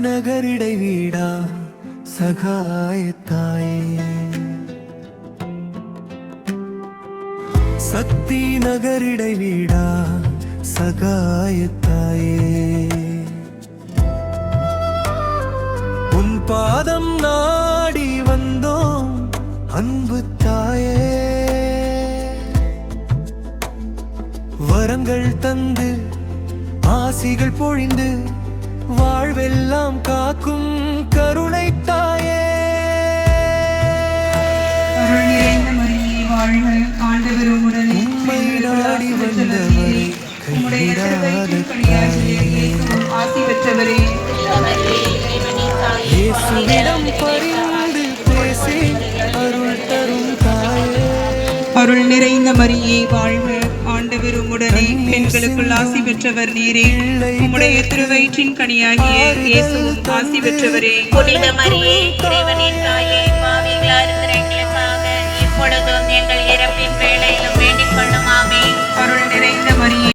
நகரிடை வீடா சகாயத்தாயே, சக்தி நகரிடை வீடா சகாயத்தாயே, உன் பாதம் நாடி வந்தோம் அன்பு தாயே, வரங்கள் தந்து ஆசிகள் பொழிந்து வாழ்வெல்லாம் காக்கும் கருணை தாயே. அருள் நிறைந்த மரியே வாழ்க, ஆண்டவர் உம்முடனே, உம்மை நாடி வந்தவரே உம்முடைய திருவயிற்றின் கனியாகிய இயேசுவும் ஆசி பெற்றவரே. இயேசுவிடம் பரிந்து பேசி அருள் தரும் தாயே. அருள் நிறைந்த மரியே வாழ்க, ஆண்டவர் உம்முடனே, பெண்களுக்குள் ஆசி பெற்றவர் நீரே. உம்முடைய திருவயிற்றின் கனியாகிய இயேசுவும் ஆசி பெற்றவரே. புனித மரியே, இறைவனின் தாயே, பாவிகளாக இருக்கிற எங்களுக்காக இப்பொழுதும் எங்கள் இறப்பின் வேளையிலும் வேண்டிக் கொள்ளும். ஆமென். அருள் நிறைந்த மரியே